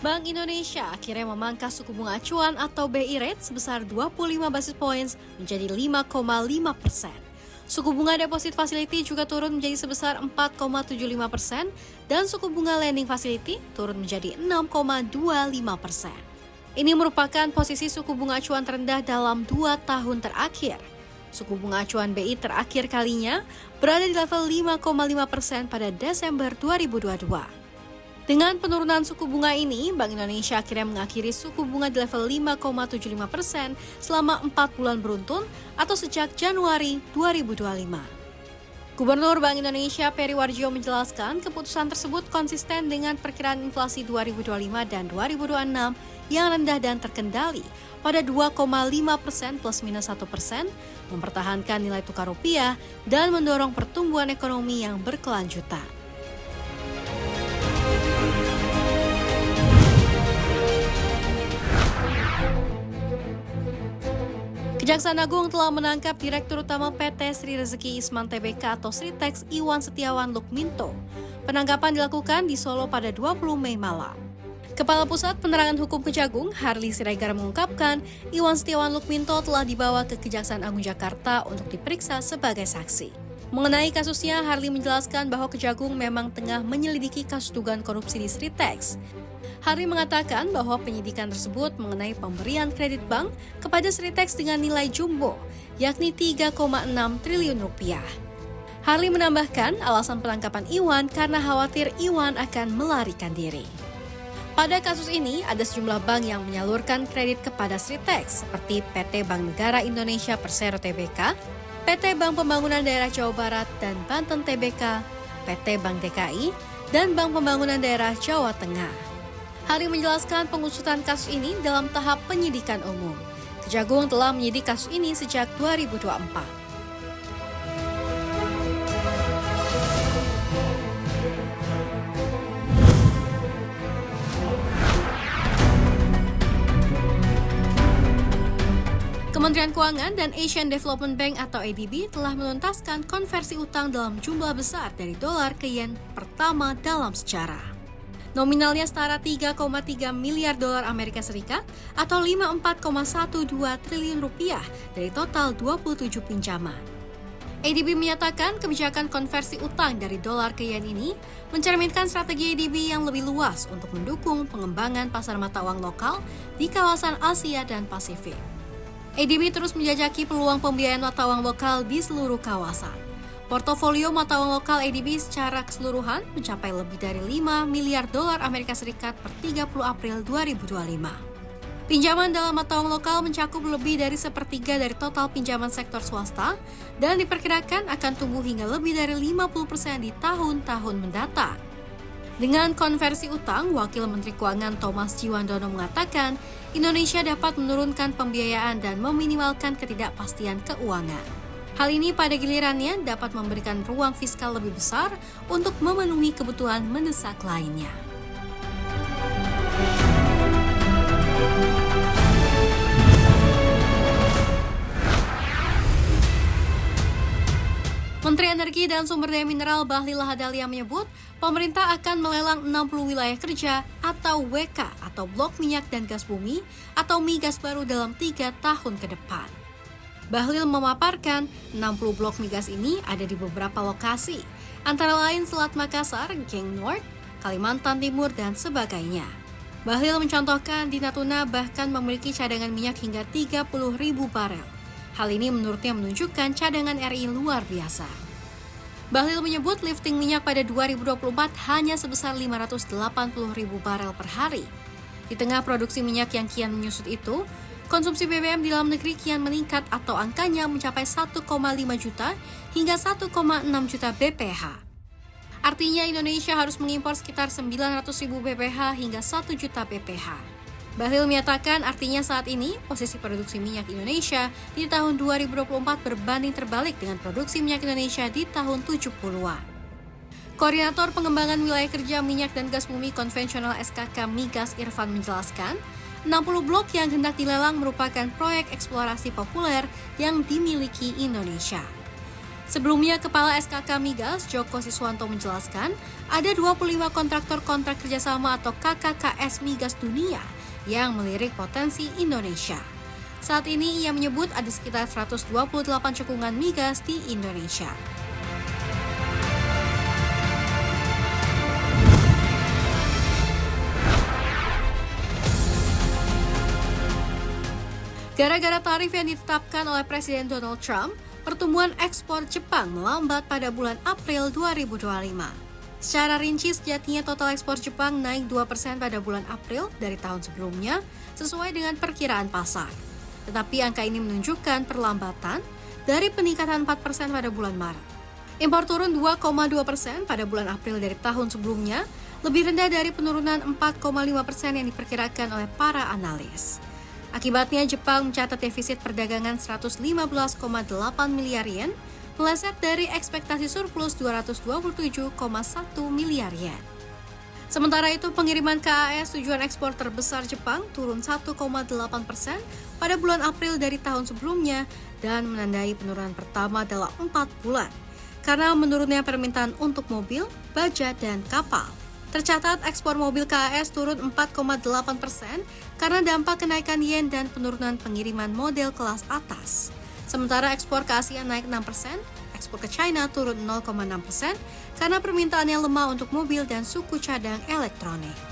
Bank Indonesia akhirnya memangkas suku bunga acuan atau BI rate sebesar 25 basis points menjadi 5,5%. Suku bunga deposit facility juga turun menjadi sebesar 4,75% dan suku bunga lending facility turun menjadi 6,25%. Ini merupakan posisi suku bunga acuan terendah dalam 2 tahun terakhir. Suku bunga acuan BI terakhir kalinya berada di level 5,5% pada Desember 2022. Dengan penurunan suku bunga ini, Bank Indonesia akhirnya mengakhiri suku bunga di level 5,75% selama 4 bulan beruntun atau sejak Januari 2025. Gubernur Bank Indonesia Peri Warjio menjelaskan keputusan tersebut konsisten dengan perkiraan inflasi 2025 dan 2026 yang rendah dan terkendali pada 2,5% plus minus 1%, mempertahankan nilai tukar rupiah, dan mendorong pertumbuhan ekonomi yang berkelanjutan. Kejaksaan Agung telah menangkap Direktur Utama PT Sri Rezeki Isman Tbk atau Sritex Iwan Setiawan Lukminto. Penangkapan dilakukan di Solo pada 20 Mei malam. Kepala Pusat Penerangan Hukum Kejagung, Harli Siregar mengungkapkan, Iwan Setiawan Lukminto telah dibawa ke Kejaksaan Agung Jakarta untuk diperiksa sebagai saksi. Mengenai kasusnya, Harli menjelaskan bahwa Kejagung memang tengah menyelidiki kasus dugaan korupsi di Sritex. Harli mengatakan bahwa penyidikan tersebut mengenai pemberian kredit bank kepada Sritex dengan nilai jumbo, yakni 3,6 triliun rupiah. Harli menambahkan alasan penangkapan Iwan karena khawatir Iwan akan melarikan diri. Pada kasus ini, ada sejumlah bank yang menyalurkan kredit kepada Sritex, seperti PT Bank Negara Indonesia Persero Tbk, PT Bank Pembangunan Daerah Jawa Barat dan Banten Tbk, PT Bank DKI, dan Bank Pembangunan Daerah Jawa Tengah. Harli menjelaskan pengusutan kasus ini dalam tahap penyidikan umum. Kejagung telah menyidik kasus ini sejak 2024. Kementerian Keuangan dan Asian Development Bank atau ADB telah menuntaskan konversi utang dalam jumlah besar dari dolar ke yen pertama dalam sejarah. Nominalnya setara 3,3 miliar dolar Amerika Serikat atau 54,12 triliun rupiah dari total 27 pinjaman. ADB menyatakan kebijakan konversi utang dari dolar ke yen ini mencerminkan strategi ADB yang lebih luas untuk mendukung pengembangan pasar mata uang lokal di kawasan Asia dan Pasifik. ADB terus menjajaki peluang pembiayaan mata uang lokal di seluruh kawasan. Portofolio mata uang lokal ADB secara keseluruhan mencapai lebih dari 5 miliar dolar Amerika Serikat per 30 April 2025. Pinjaman dalam mata uang lokal mencakup lebih dari sepertiga dari total pinjaman sektor swasta dan diperkirakan akan tumbuh hingga lebih dari 50% di tahun-tahun mendatang. Dengan konversi utang, Wakil Menteri Keuangan Thomas Jiwandono mengatakan Indonesia dapat menurunkan pembiayaan dan meminimalkan ketidakpastian keuangan. Hal ini pada gilirannya dapat memberikan ruang fiskal lebih besar untuk memenuhi kebutuhan mendesak lainnya. Menteri Energi dan Sumber Daya Mineral Bahlil Lahadalia menyebut, pemerintah akan melelang 60 wilayah kerja atau WK atau blok minyak dan gas bumi atau migas baru dalam 3 tahun ke depan. Bahlil memaparkan 60 blok migas ini ada di beberapa lokasi, antara lain Selat Makassar, Geng North, Kalimantan Timur, dan sebagainya. Bahlil mencontohkan di Natuna bahkan memiliki cadangan minyak hingga 30.000 barel. Hal ini menurutnya menunjukkan cadangan RI luar biasa. Bahlil menyebut lifting minyak pada 2024 hanya sebesar 580.000 barel per hari. Di tengah produksi minyak yang kian menyusut itu, konsumsi BBM di dalam negeri kian meningkat atau angkanya mencapai 1,5 juta hingga 1,6 juta BPH. Artinya Indonesia harus mengimpor sekitar 900.000 BPH hingga 1 juta BPH. Bahlil menyatakan artinya saat ini posisi produksi minyak Indonesia di tahun 2024 berbanding terbalik dengan produksi minyak Indonesia di tahun 70-an. Koordinator Pengembangan Wilayah Kerja Minyak dan Gas Bumi Konvensional SKK Migas Irfan menjelaskan, 60 blok yang hendak dilelang merupakan proyek eksplorasi populer yang dimiliki Indonesia. Sebelumnya, Kepala SKK Migas Joko Siswanto menjelaskan ada 25 kontraktor kontrak kerjasama atau KKKS Migas Dunia yang melirik potensi Indonesia. Saat ini ia menyebut ada sekitar 128 cekungan migas di Indonesia. Gara-gara tarif yang ditetapkan oleh Presiden Donald Trump, pertumbuhan ekspor Jepang melambat pada bulan April 2025. Secara rinci, sejatinya total ekspor Jepang naik 2% pada bulan April dari tahun sebelumnya, sesuai dengan perkiraan pasar. Tetapi angka ini menunjukkan perlambatan dari peningkatan 4% pada bulan Maret. Impor turun 2,2% pada bulan April dari tahun sebelumnya, lebih rendah dari penurunan 4,5% yang diperkirakan oleh para analis. Akibatnya, Jepang mencatat defisit perdagangan 115,8 miliar yen, meleset dari ekspektasi surplus 227,1 miliar yen. Sementara itu, pengiriman KAS tujuan ekspor terbesar Jepang turun 1,8% pada bulan April dari tahun sebelumnya dan menandai penurunan pertama dalam 4 bulan karena menurunnya permintaan untuk mobil, baja, dan kapal. Tercatat ekspor mobil KAS turun 4,8% karena dampak kenaikan yen dan penurunan pengiriman model kelas atas. Sementara ekspor ke Asia naik 6%, ekspor ke China turun 0,6% karena permintaannya lemah untuk mobil dan suku cadang elektronik.